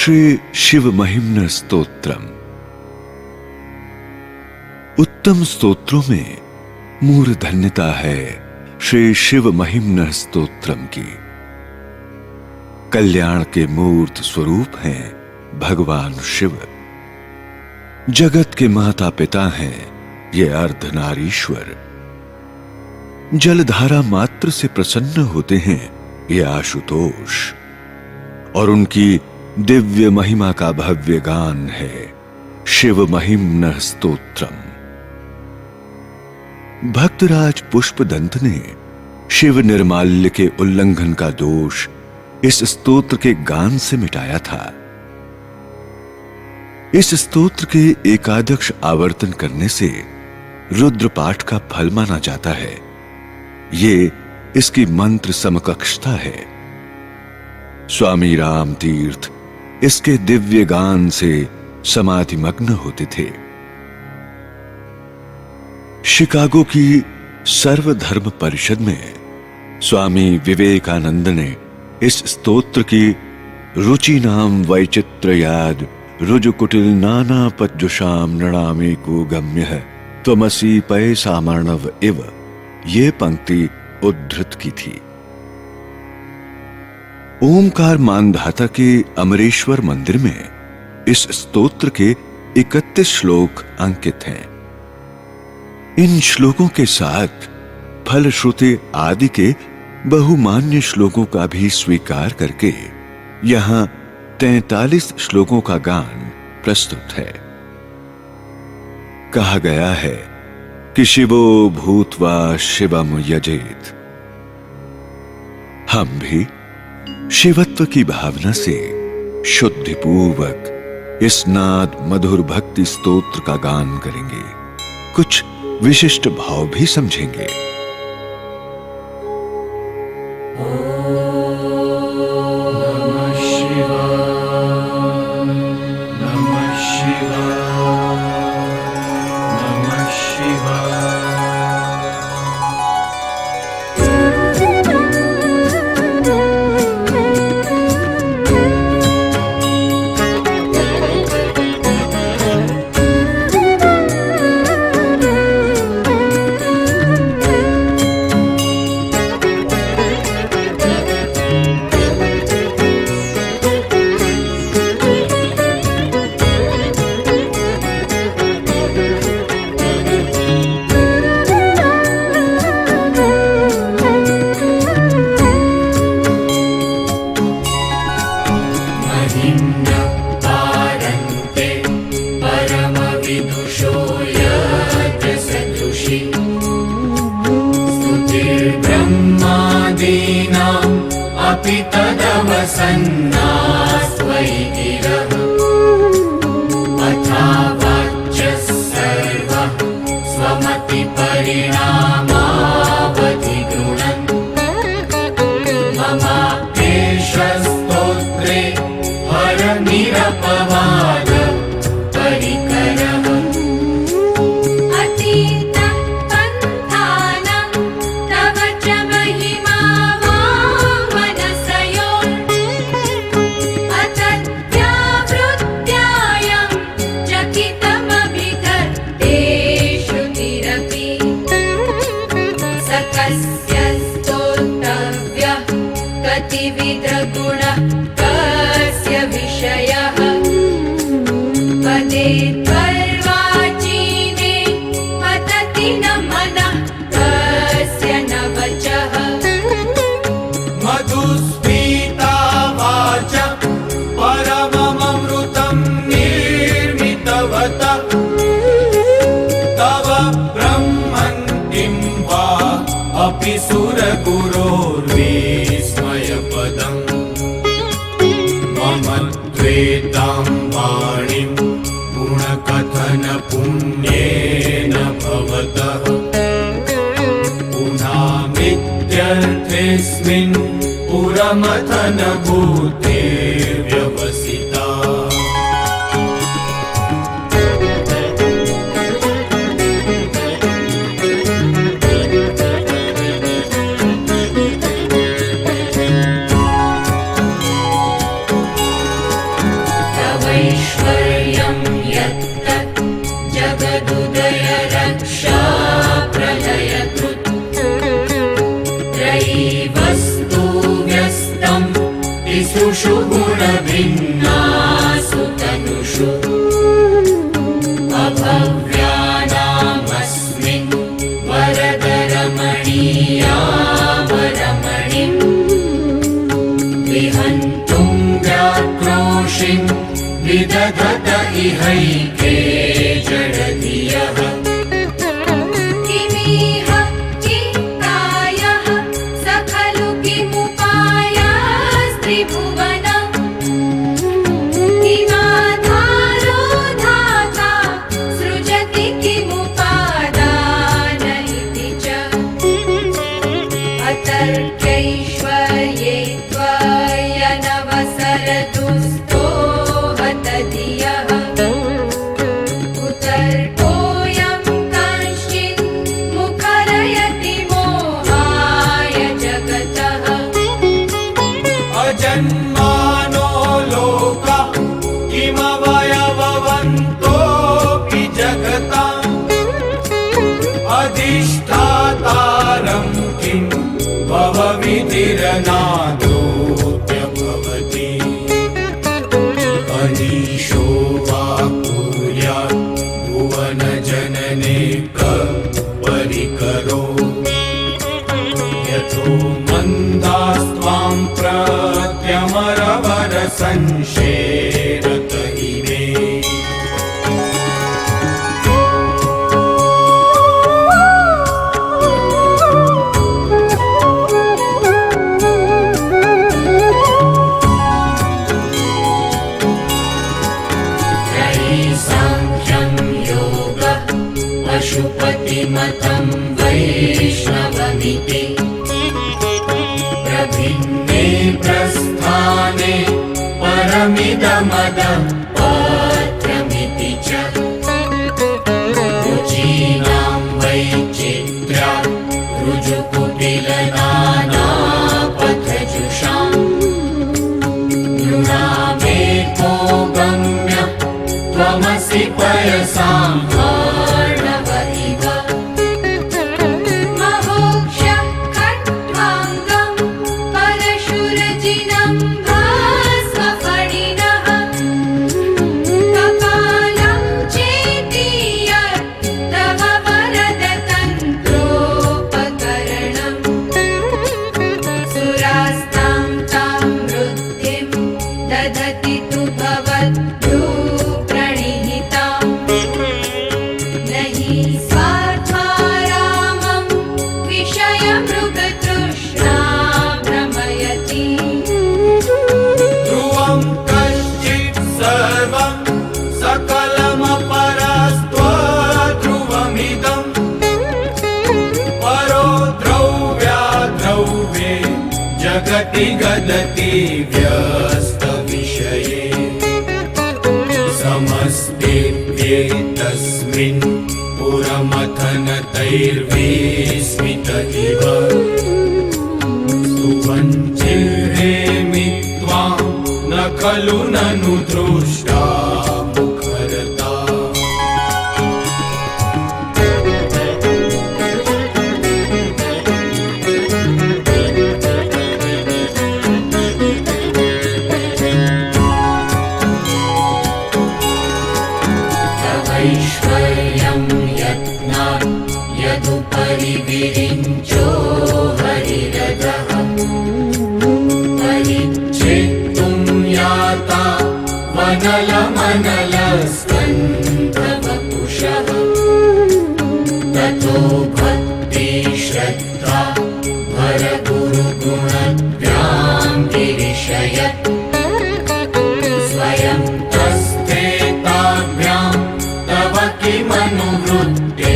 श्री शिव महिम्न स्तोत्रम। उत्तम स्तोत्रों में मूर्धन्यता है श्री शिव महिम्न स्तोत्रम की। कल्याण के मूर्त स्वरूप हैं भगवान शिव। जगत के माता पिता हैं ये अर्धनारीश्वर। जलधारा मात्र से प्रसन्न होते हैं ये आशुतोष, और उनकी दिव्य महिमा का भव्य गान है शिव महिम्न स्तोत्रम। भक्तराज पुष्पदंत ने शिव निर्माल्य के उल्लंघन का दोष इस स्तोत्र के गान से मिटाया था। इस स्तोत्र के एकादश आवर्तन करने से रुद्र पाठ का फल माना जाता है। ये इसकी मंत्र समकक्षता है। स्वामी राम तीर्थ इसके दिव्य गान से समाधिमग्न होते थे। शिकागो की सर्वधर्म परिषद में स्वामी विवेकानंद ने इस स्तोत्र की रुचि नाम वैचित्र्याद रुजुकुटिल नाना पज्जुषाम नृणामे को गम्य है त्वमसि पैसा मानव इव ये पंक्ति उद्धृत की थी। ओमकार मानधाता के अमरेश्वर मंदिर में इस स्तोत्र के 31 श्लोक अंकित हैं। इन श्लोकों के साथ फलश्रुति आदि के बहुमान्य श्लोकों का भी स्वीकार करके यहां 43 श्लोकों का गान प्रस्तुत है। कहा गया है कि शिवो भूत्वा शिवम यजेत। हम भी शिवत्व की भावना से शुद्धिपूर्वक इस नाद मधुर भक्ति स्तोत्र का गान करेंगे। कुछ विशिष्ट भाव भी समझेंगे। ममत्वेतां वाणीं गुणकथन पुण्येन भवतः पुनामित्यर्थेऽस्मिन् पुरमथनभूते व्यवसिता। तवैश्वर्यं यत्तत् जगदुदय रक्षा प्रलयकृत् त्रयीवस्तु व्यस्तं तिसृषु गुणभिन्नासु तनुषु अभव्यानामस्मिन् वरदरमणीयावरमणिं विहन्तुं व्याक्रोशिं विदधत इहैके जडधियः। किमिह चित्तायः स खलु किमुपायास्त्रिभुवनम् किमाधारो धाता सृजति किमुपादान इति च अतर्क्यैश्वर्ये त्वयनवसरतुस्तो धियः कुतर्कोऽयं कांश्चिन् मुखरयति मोहाय जगतः। अजन्मानो लोका किमवयववन्तोऽपि जगताम् अधिष्ठातारं किं भवविधिरनादोऽप्य भवति। अनीशो वा कुर्यात् भुवनजनने परिकरो यतो मन्दास्त्वां प्रत्यमरवरसंशेरत इमे। सांख्यं योगः पशुपतिमतं वैष्णवमिति प्रभिन्ने प्रस्थाने परमिदमदः पात्रमिति च रुचीनां वैचित्र्यात् ऋजुकुटिलनानापथजुषाम् नृणामेको गम्यः त्वमसि पयसां अर्णव इव। महोक्षः खट्वाङ्गं परशुरजिनं भास्वफणिनः कपालं चेतीय तव वरदतन्त्रोपकरणम् सुरास्तां तां वृद्धिं दधति तु भवद्भ्रूप्रणिहिताम् नहि स्वार्थारामं विषयमृगतृष्णा भ्रमयति। ध्रुवं कश्चित् सर्वं सकलमपरस्त्वध्रुवमिदम् परो द्रव्याद्रव्ये जगति गदति व्यस्तविषये समस्तेऽप्येतस्मिन् पुरमथनतैर्विस्मित इव स्तुवञ्चिरेमि त्वां न खलु ननु दृष्टा मुखरता। ऐश्वर्यं यत्नात् यदुपरि विरिञ्चो हरिरथः परिच्छेत्तुं याता वनलमनलस्कन्धवपुषः ततो भक्ति श्रद्धा भरगुरुगुणभ्यां गिरिशयत् स्वयं तस्थे ताभ्यां तव किमनुवृत्ते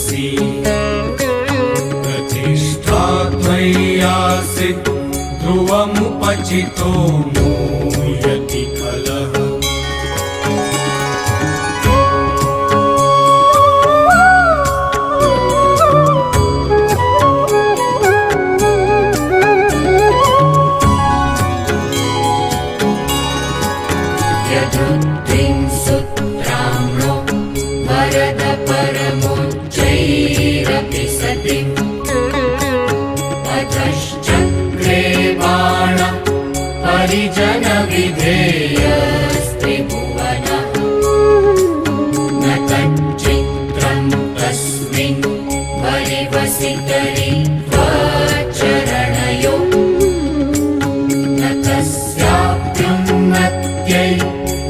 मनसि प्रतिष्ठा त्वय्यासीत् ध्रुवमुपचितो मूयति खलः यदुत्तिं सुत्राम्नो वरद परमोच्चैरपि सतिम् अधश्चक्रे बाण परिजनविधेयस्त्रिभुवनः न तच्चित्रं तस्मिन् परिवसितरि त्वच्चरणयो न तस्याप्युन्नत्यै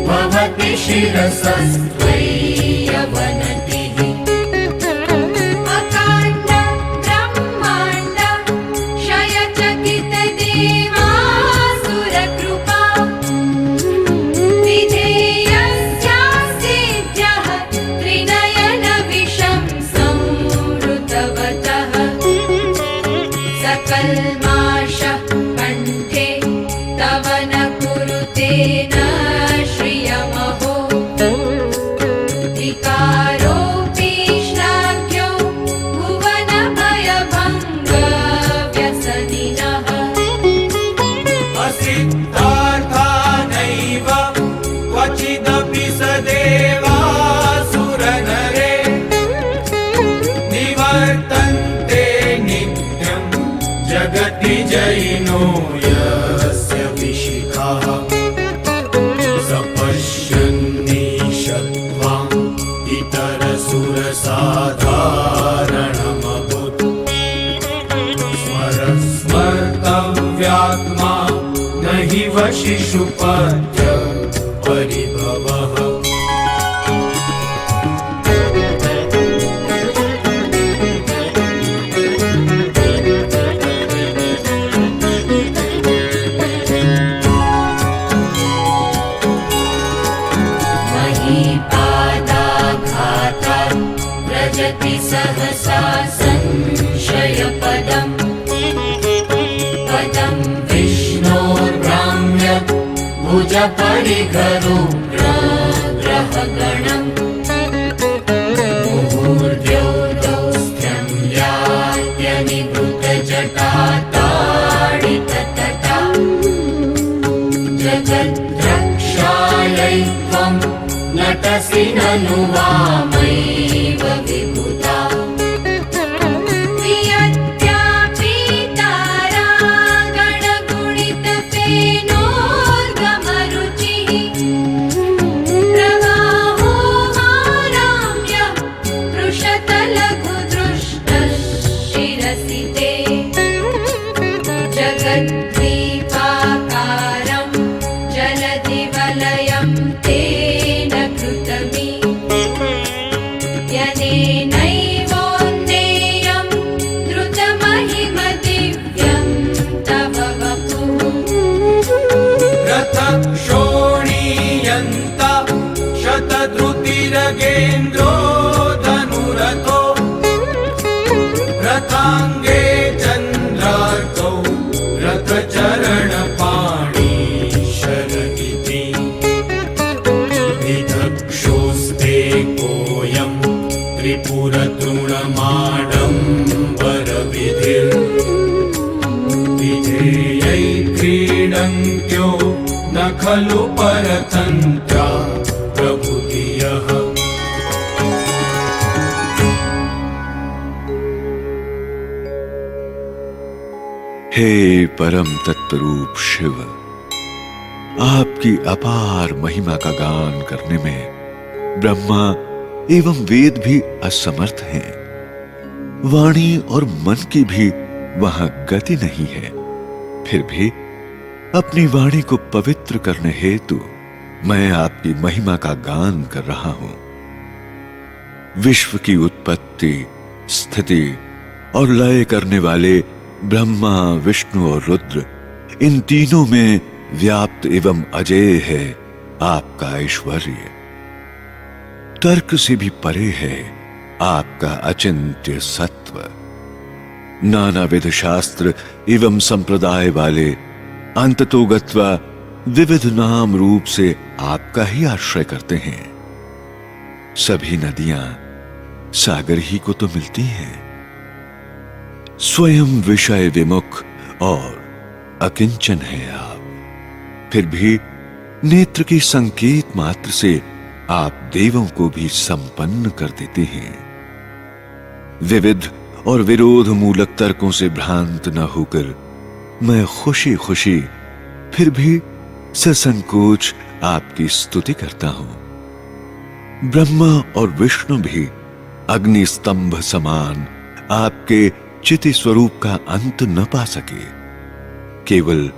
भवति शिरसस्त्वय्यवनतिः अकाण्ड ब्रह्माण्ड क्षयचकितदेवासुरकृपा विधेयस्यास्तेभ्यः त्रिनयनविषं संवृतवतः सकल्माषः कण्ठे तव न कुरुते न श्रियमहो विकारोऽपि श्लाघ्यो भुवनभयभङ्गव्यसनिनः असिद्धार्था नैव क्वचिदपि स देवासुरनरे निवर्तन्ते नित्यं जगति जयिनो यस्य विशिखाः स पश्यन्नीशत्वाम् इतरसुरसाधारणमभूत् स्मर्तव्यात्मा न हि वशिषुपद्य परिभवः महीपादाघाता व्रजति सहसा संशयपदम् पदं विष्णोर्भ्राम्य भुजपरिघरुग्रहगणम् मुहुर्द्योतोऽस्थ्यं यात्यनिवृतजटाताडिततटा जगद्रक्षायै त्वं नटसि ननु वामैव विभुता वियत्यापीतारा गणगुणितफेनोर्गमरुचिः प्रवाहो वाराम्यः पृषतलघुदृष्टः शिरसि ते जगद्दीपाकारं जलधिवलयं तेन कृतमि यनेनैवोन्नेयं द्रुतमहिमदिव्यं तव वपुः रथक्षोणीयन्त शतद्रुतिरगेन्द्रो धनुरथो रथाङ्गे चन्द्रार्कौ रथचरणपाणी शरदिति विदक्षोस्ते कोऽयं त्रिपुरतृणमाडम्बरविधिर् विधेयै क्रीडन्त्यो न खलु परतन्त्रा प्रभुधियः हे परम तत्वरूप शिव, आपकी अपार महिमा का गान करने में ब्रह्मा एवं वेद भी असमर्थ हैं। वाणी और मन की भी वहां गति नहीं है। फिर भी अपनी वाणी को पवित्र करने हेतु मैं आपकी महिमा का गान कर रहा हूं। विश्व की उत्पत्ति, स्थिति और लय करने वाले ब्रह्मा, विष्णु और रुद्र, इन तीनों में व्याप्त एवं अजेय है आपका ऐश्वर्य। तर्क से भी परे है आपका अचिंत्य सत्व। नानाविध शास्त्र एवं संप्रदाय वाले अंततो गत्वा विविध नाम रूप से आपका ही आश्रय करते हैं। सभी नदियां सागर ही को तो मिलती हैं। स्वयं विषय विमुख और अकिंचन है आप, फिर भी नेत्र की संकेत मात्र से आप देवों को भी संपन्न कर देते हैं। विविध और विरोध मूलक तर्कों से भ्रांत न होकर मैं खुशी खुशी फिर भी ससंकोच आपकी स्तुति करता हूं। ब्रह्मा और विष्णु भी अग्नि स्तंभ समान आपके चिति स्वरूप का अंत न पा सके। केवल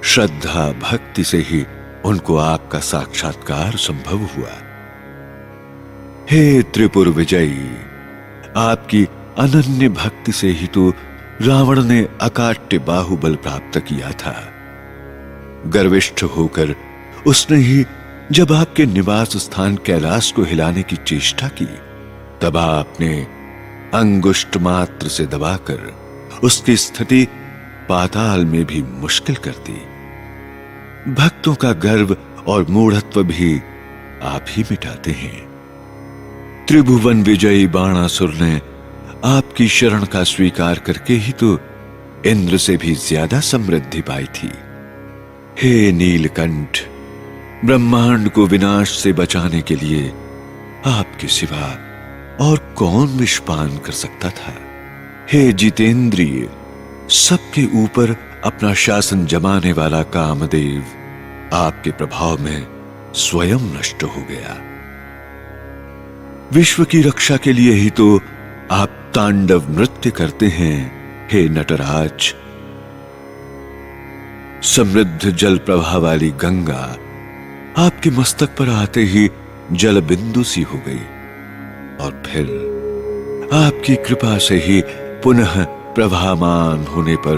श्रद्धा भक्ति से ही उनको आपका साक्षात्कार संभव हुआ। हे त्रिपुर विजयी, आपकी अनन्य भक्ति से ही तो रावण ने अकाट्य बाहुबल प्राप्त किया था। गर्विष्ठ होकर उसने ही जब आपके निवास स्थान कैलाश को हिलाने की चेष्टा की, तब आपने अंगुष्ठ मात्र से दबाकर उसकी स्थिति पाताल में भी मुश्किल कर दी। भक्तों का गर्व और मूढ़त्व भी आप ही मिटाते हैं। त्रिभुवन विजयी बाणासुर ने आपकी शरण का स्वीकार करके ही तो इंद्र से भी ज्यादा समृद्धि पाई थी। हे नीलकंठ, ब्रह्मांड को विनाश से बचाने के लिए आपके सिवा और कौन विषपान कर सकता था। हे जितेंद्रिय, सबके ऊपर अपना शासन जमाने वाला कामदेव आपके प्रभाव में स्वयं नष्ट हो गया। विश्व की रक्षा के लिए ही तो आप तांडव नृत्य करते हैं। हे नटराज, समृद्ध जल प्रवाह वाली गंगा आपके मस्तक पर आते ही जल बिंदु सी हो गई और फिर आपकी कृपा से ही पुनः प्रवाहमान होने पर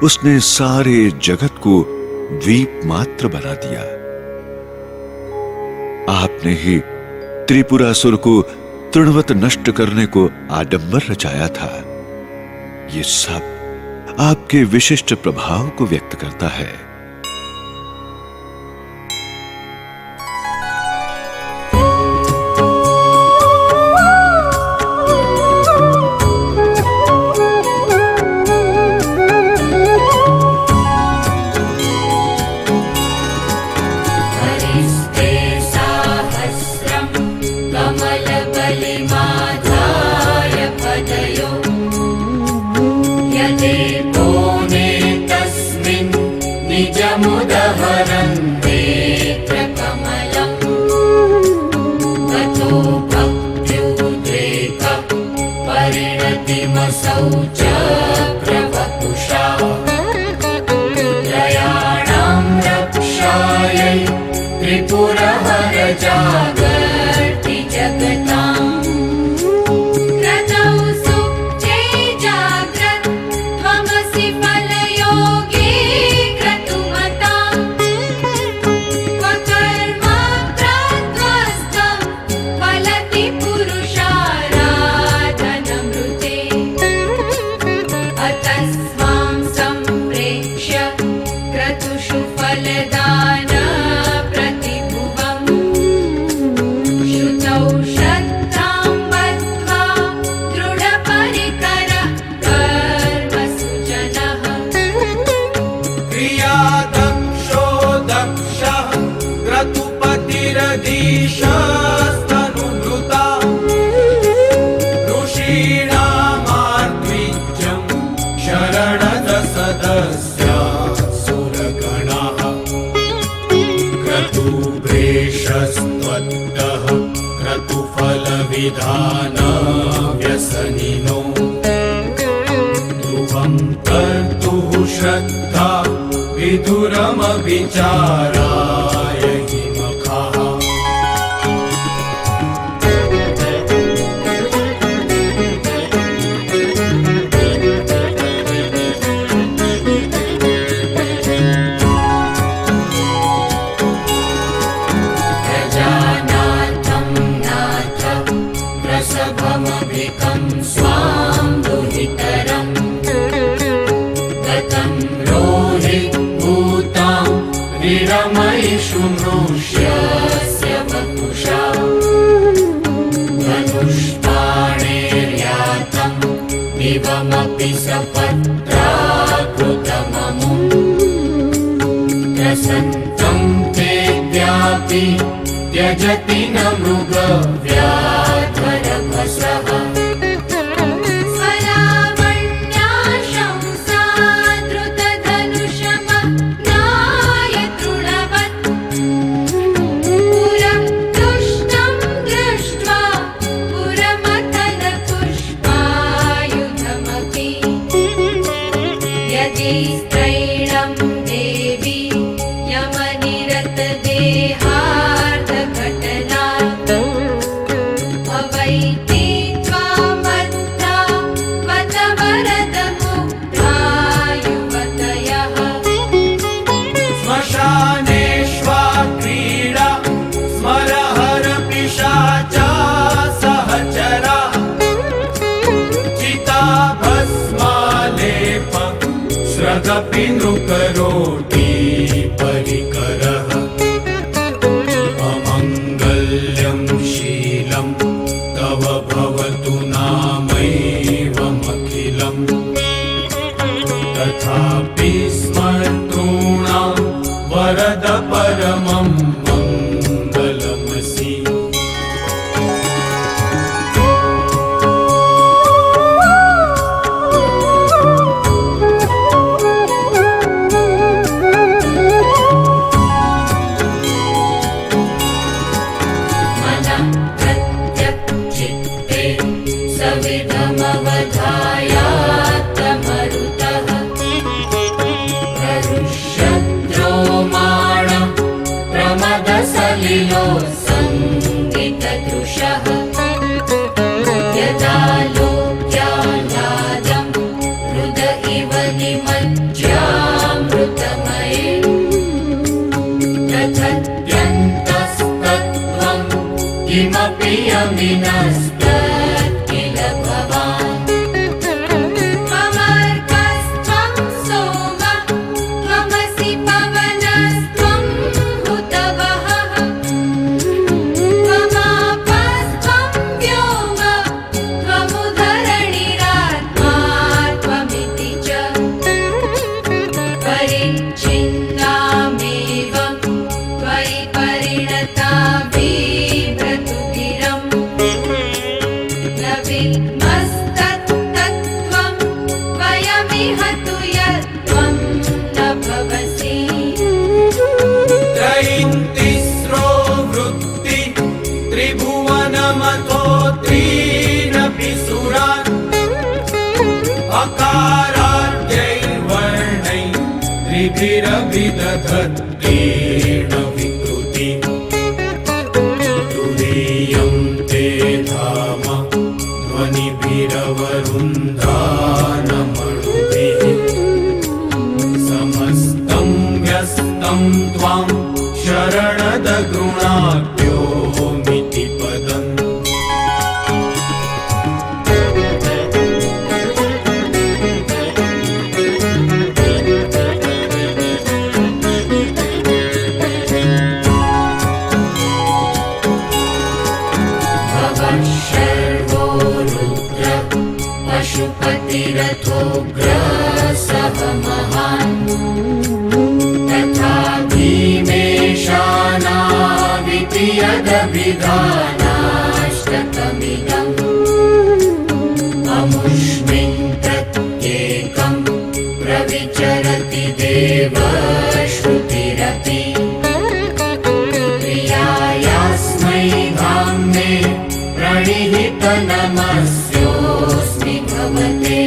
उसने सारे जगत को द्वीप मात्र बना दिया। आपने ही त्रिपुरासुर को तृणवत नष्ट करने को आडंबर रचाया था। ये सब आपके विशिष्ट प्रभाव को व्यक्त करता है। हरिस्ते साहस्रं कमलबलिमाधाय पदयो यदेको नेतस्मिन् निजमुदहरन्ते प्रकमलम् ततो भक्त्युद्रेक परिणतिमसौ च प्रवपुषा त्रयाणां रक्षायै त्रिपुरहर जागर्ति जगताम् क्रतौ सुप्ते जाग्रत् त्वमसि फलयोगे क्रतुमताम् स्वकर्म प्रध्वस्तं फलति पुरुषाराधनमृते अतस्त्वां सम्प्रेक्ष्य क्रतुषु फलदान प्रतिभुवम् शुचौ श्रद्धां बद्ध्वा दृढपरिकर कर्मसु जनः क्रियादक्षो दक्षः क्रतुपतिरधीशस्तनुभृता ऋषीणामार्द्विज्यं शरणदसदस्या सुरगणाः क्रतुभ्रेशस्त्वत्तः क्रतुफलविधानव्यसनिनो ध्रुवं कर्तुः श्रद्धा विदुरमविचाराय हि मखाः प्रजानाथं नाथ प्रसभमभिक मनुष्यस्य वपुषा धनुष्पाणेर्यातं दिवमपि सपत्राकृतममुम् त्रसन्तं तेऽद्यापि त्यजति न मृगव्याघ्रभसः स्वरावण्याशंसाद्रुतधनुषमग्नाय तृणवत् पुरं दुष्टं दृष्ट्वा पुरमथनपुष्पायुधमपि यदि स्त्रैणं देवी यमनिरतदेहार्धघटना भवैति त्वामद्धा वद वरदमुग्धायुवतयः श्मशानेष्वा क्रीडा स्मरहर पिशाचा सहचरा चिताभस्मालेप स्रगपि नृकरोटी परिकरः अमङ्गल्यं शीलं तव भवतु नामैवमखिलम् तथापि स्मर्तॄणां वरद परमं मङ्गलमसि मनः प्रत्यक्चित्ते सविधमवधायात्तमरुतः प्ररुष्यद्रोमाणं प्रमदसलिलो सङ्गितदृशः यदा लोक्याह्लादं हृद इव निमज्ज्यामृतमये तथत्यन्तस्तत्त्वं किमपि यमिनस्तत् किल भवान् त्वमर्कस्त्वं सोम त्वमसि पवनस्त्वं हुतवहः त्वमापस्त्वं व्योम त्वमुधरणिरात्मा त्वमिति च परिच्छिन्नामेवं त्वयि परिणता बिभ्रतुगिरम् न विद्मस्तत्तत्त्वं वयमिह तु यत्त्वं न भवसि त्रयीन्तिस्रो वृत्ति त्रिभुवनमथो त्रीनपि सुरान् अकाराद्यैर्वर्णैः त्रिभिरभिदधत्तेन विकृति तुरीयं ते धाम ध्वनिभिरवरुन्धानमणुभिः समस्तं व्यस्तं त्वां शरणदगृणाभ्योऽमिति पदम् भवः शर्वो रुद्र पशुपतिरथोग्रसः महान् तथा भीमेशानाविति यदभिधानाष्टकमिदम् अमुष्मिन् प्रत्येकं प्रविचरति देवश्रुतिरपि प्रियायास्मै धाम्ने प्रणिहितनमस्योऽस्मि भवते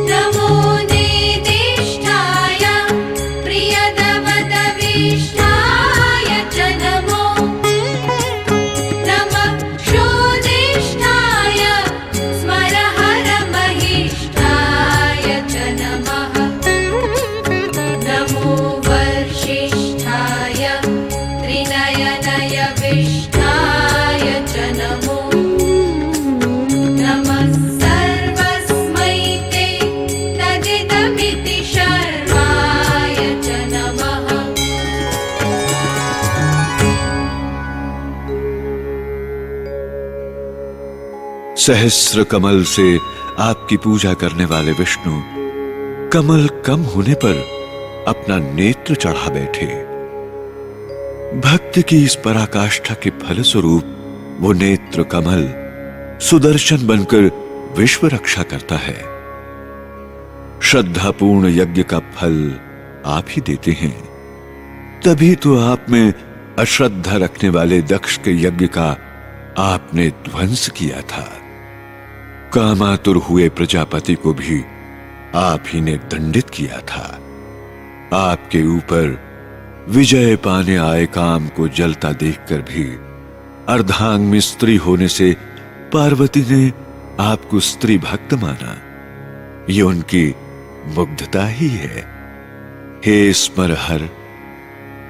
नमो नेदिष्ठाय प्रियदवदविष्ठाय च नमो नमः क्षोदिष्ठाय स्मरहरमहिष्ठाय च नमः नमो वर्षिष्ठाय त्रिनयनयविष्ठाय च नमो सहस्र कमल से आपकी पूजा करने वाले विष्णु कमल कम होने पर अपना नेत्र चढ़ा बैठे। भक्ति की इस पराकाष्ठा के फल स्वरूप वो नेत्र कमल सुदर्शन बनकर विश्व रक्षा करता है। श्रद्धापूर्ण यज्ञ का फल आप ही देते हैं। तभी तो आप में अश्रद्धा रखने वाले दक्ष के यज्ञ का आपने ध्वंस किया था। कामातुर हुए प्रजापति को भी आप ही ने दंडित किया था। आपके ऊपर विजय पाने आए काम को जलता देखकर भी अर्धांग स्त्री होने से पार्वती ने आपको स्त्री भक्त माना। ये उनकी मुग्धता ही है। हे स्मरहर,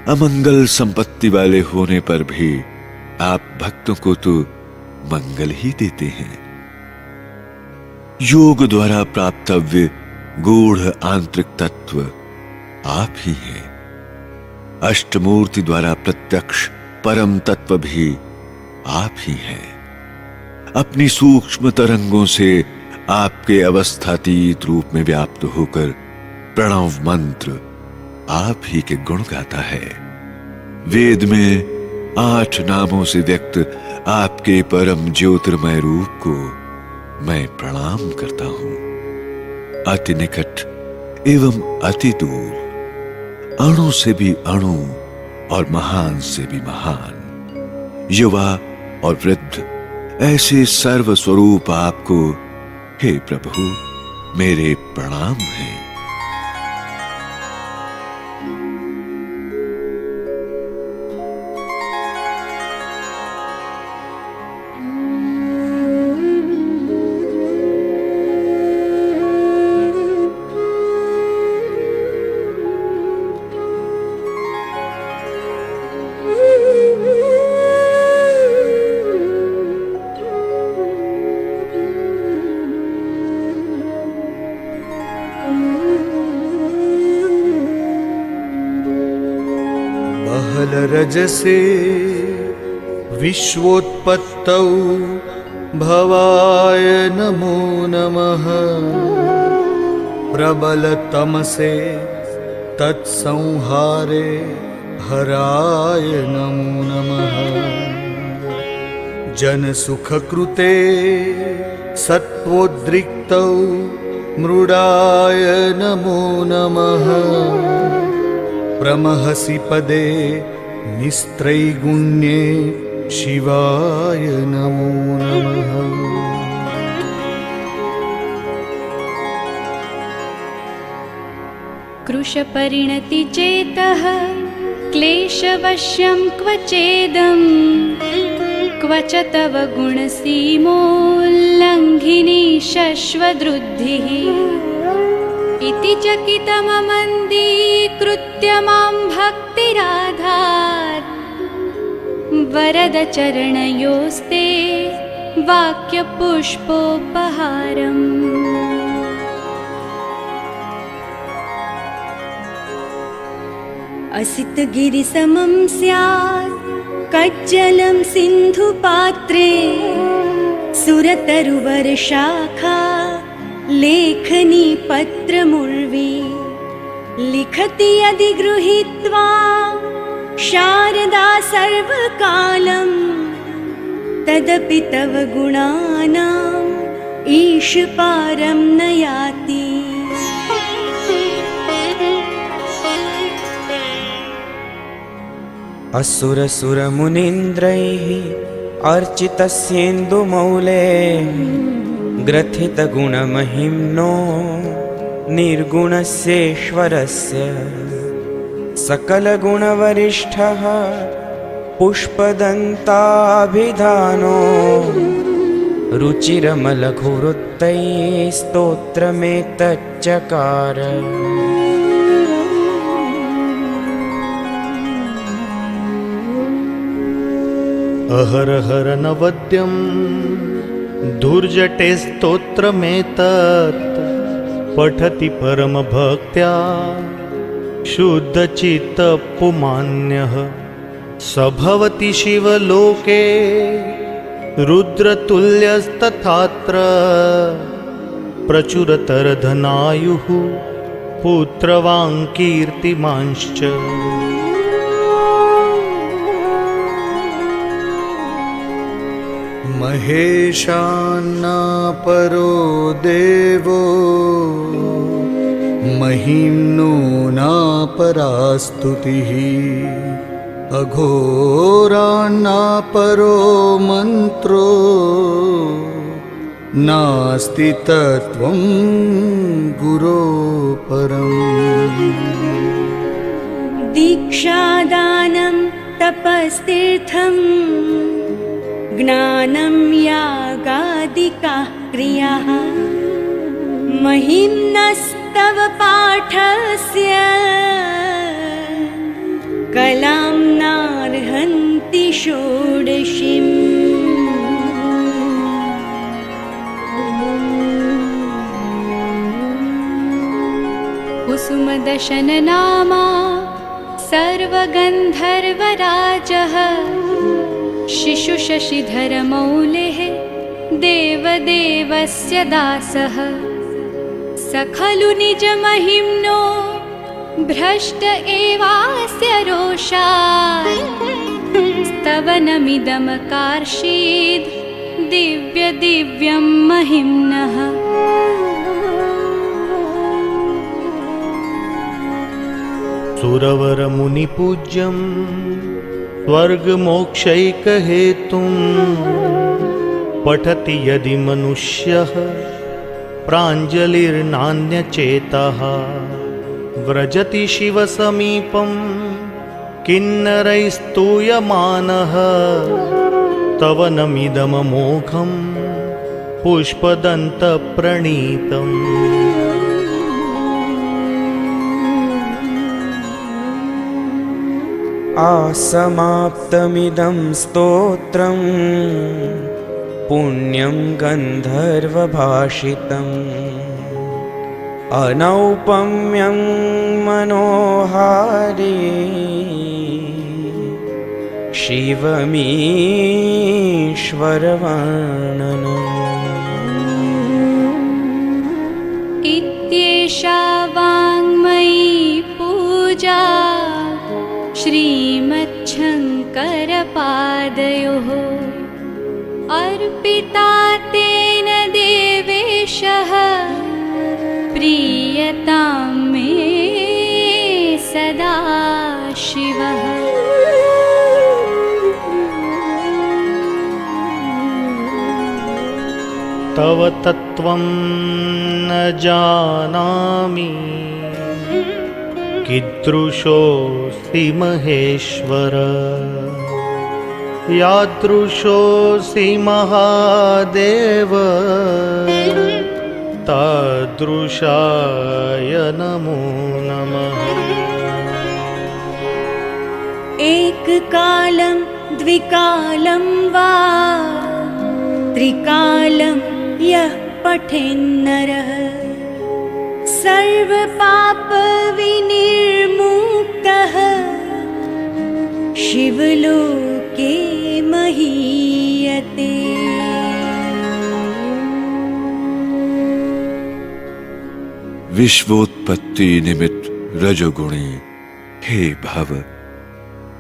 अमंगल संपत्ति वाले होने पर भी आप भक्तों को तो मंगल ही देते हैं। योग द्वारा प्राप्तव्य गूढ़ आंतरिक तत्व आप ही हैं। अष्टमूर्ति द्वारा प्रत्यक्ष परम तत्व भी आप ही हैं। अपनी सूक्ष्म तरंगों से आपके अवस्थातीत रूप में व्याप्त होकर प्रणव मंत्र आप ही के गुण गाता है। वेद में 8 नामों से व्यक्त आपके परम ज्योतिर्मय रूप को मैं प्रणाम करता हूं। अति निकट एवं अति दूर, अणु से भी अणु और महान से भी महान, युवा और वृद्ध, ऐसे सर्व स्वरूप आपको हे प्रभु मेरे प्रणाम हैं। रजसे विश्वोत्पत्तौ भवाय नमो नमः। प्रबलतमसे तत्संहारे हराय नमो नमः। जनसुखकृते सत्त्वोद्रिक्तौ मृडाय नमो नमः। प्रमहसि पदे निस्त्रैगुण्ये शिवाय नमो नमः। कृशपरिणति चेतः क्लेशवश्यं क्वचेदं क्व च तव गुणसीमोल्लङ्घिनी शश्वदृद्धिः इति चकितममन्दीकृत्य मां भक्तिराधात् वरद चरणयोस्ते वाक्यपुष्पोपहारम्। असितगिरिसमं स्यात् कज्जलं सिन्धुपात्रे सुरतरुवरशाखा लेखनी पत्रमुर्वी लिखति यदि गृहीत्वा शारदा सर्वकालं तदपि तव गुणानाम् ईशपारं न याति। असुरसुरमुनीन्द्रैः अर्चितस्येन्दुमौले ग्रथितगुणमहिम्नो निर्गुणस्येश्वरस्य सकलगुणवरिष्ठः पुष्पदन्ताभिधानो रुचिरमलघुवृत्तैः स्तोत्रमेतच्चकार। अहरहर नवद्यं दुर्जटे स्तोत्रमेतत् पठति परमभक्त्या शुद्धचित्तपुमान्यः स भवति शिवलोके रुद्रतुल्यस्तथात्र प्रचुरतरधनायुः पुत्रवान् कीर्तिमांश्च महेशान्ना परो देवो महिम्नो नापरा स्तुतिः अघोरान्ना परो मन्त्रो नास्ति तत्त्वं गुरो परम् दीक्षादानं तपस्तीर्थं ज्ञानं यागादिकाः क्रियाः महिम्नस्तव पाठस्य कलां नार्हन्ति षोडशीम् कुसुमदशननामा सर्वगन्धर्वराजः शिशुशशिधरमौलिः देवदेवस्य दासः स खलु निजमहिम्नो भ्रष्ट एवास्य रोषात् स्तवनमिदमकार्षीद् दिव्यदिव्यं महिम्नः सुरवरमुनिपूज्यं स्वर्गमोक्षैकहेतुं पठति यदि मनुष्यः प्राञ्जलिर्नान्यचेतः व्रजति शिवसमीपं किन्नरैस्तूयमानः तव नमिदममोघं पुष्पदन्तप्रणीतम् आसमाप्तमिदं स्तोत्रम् पुण्यं गन्धर्वभाषितम् अनौपम्यं मनोहारी शिवमीश्वरवर्णनम् इत्येषा वाङ्मयी पूजा श्रीमच्छङ्करपादयोः अर्पिता तेन देवेशः प्रीयतां मे सदा शिवः। तव तत्त्वं न जानामि कीदृशोऽसि महेश्वर यादृशोऽसि महादेव तादृशाय नमो नमः। एककालं द्विकालं वा त्रिकालं यः पठेन्नरः सर्वपापविनिर्मुक्तः शिवलोके महीयते। विश्वोत्पत्ति निमित्त रजोगुणी हे भव,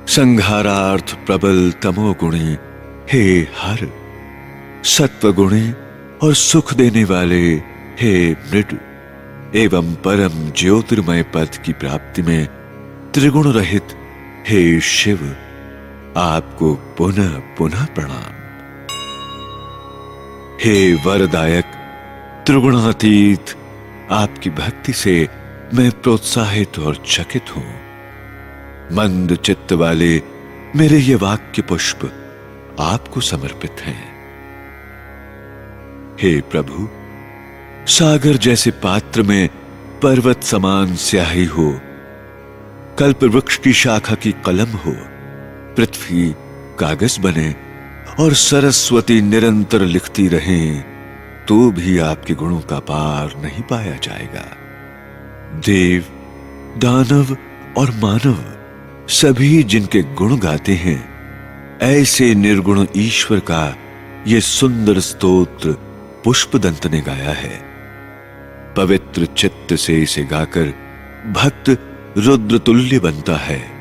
संहारार्थ प्रबल तमोगुणी हे हर, सत्वगुणी और सुख देने वाले हे मृड, एवं परम ज्योतिर्मय पद की प्राप्ति में त्रिगुण रहित हे शिव, आपको पुनः पुनः प्रणाम। हे वरदायक त्रिगुणातीत, आपकी भक्ति से मैं प्रोत्साहित और चकित हूं। मंद चित्त वाले मेरे ये वाक्य पुष्प आपको समर्पित हैं। हे प्रभु, सागर जैसे पात्र में पर्वत समान स्याही हो, कल्प वृक्ष की शाखा की कलम हो, पृथ्वी कागज बने और सरस्वती निरंतर लिखती रहें, तो भी आपके गुणों का पार नहीं पाया जाएगा। देव, दानव और मानव सभी जिनके गुण गाते हैं, ऐसे निर्गुण ईश्वर का ये सुंदर स्तोत्र पुष्पदंत ने गाया है। पवित्र चित्त से इसे गाकर भक्त रुद्र तुल्य बनता है,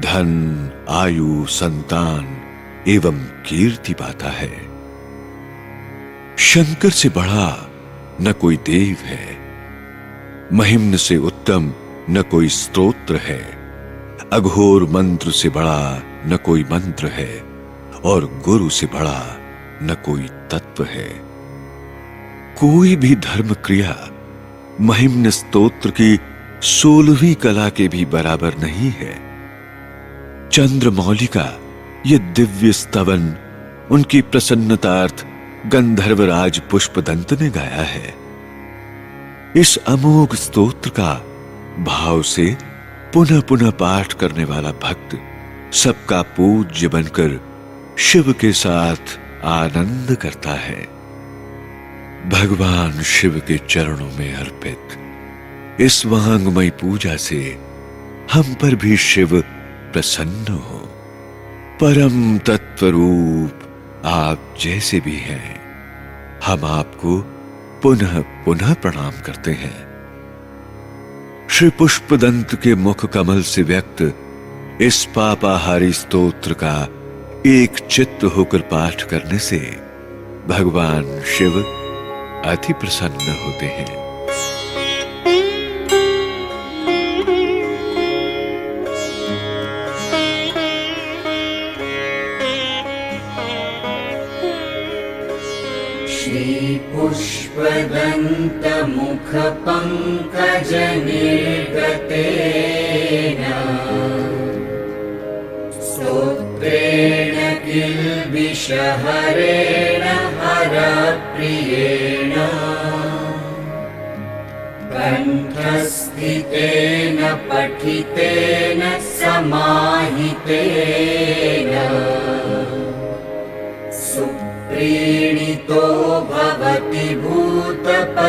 धन, आयु, संतान एवं कीर्ति पाता है। शंकर से बड़ा न कोई देव है, महिम्न से उत्तम न कोई स्तोत्र है, अघोर मंत्र से बड़ा न कोई मंत्र है और गुरु से बड़ा न कोई तत्व है। कोई भी धर्म क्रिया महिम्न स्तोत्र की 16वीं कला के भी बराबर नहीं है। चंद्रमौली का ये दिव्य स्तवन उनकी प्रसन्नतार्थ गंधर्वराज पुष्पदंत ने गाया है। इस अमोघ स्तोत्र का भाव से पुनः पुनः पाठ करने वाला भक्त सबका पूज्य बनकर शिव के साथ आनंद करता है। भगवान शिव के चरणों में अर्पित इस वांगमय पूजा से हम पर भी शिव प्रसन्न हो। परम तत्वरूप आप जैसे भी हैं, हम आपको पुनः पुनः प्रणाम करते हैं। श्री पुष्पदंत के मुख कमल से व्यक्त इस पापाहारी स्तोत्र का एक चित्त होकर पाठ करने से भगवान शिव अति प्रसन्न होते हैं। श्रीपुष्पदन्तमुखपङ्कजनिर्गतेन स्तोत्रेण किल्बिषहरेण हरप्रियेण कण्ठस्थितेन पठितेन समाहितेन प्रीणितो भवति भूतपतिर्महेशः।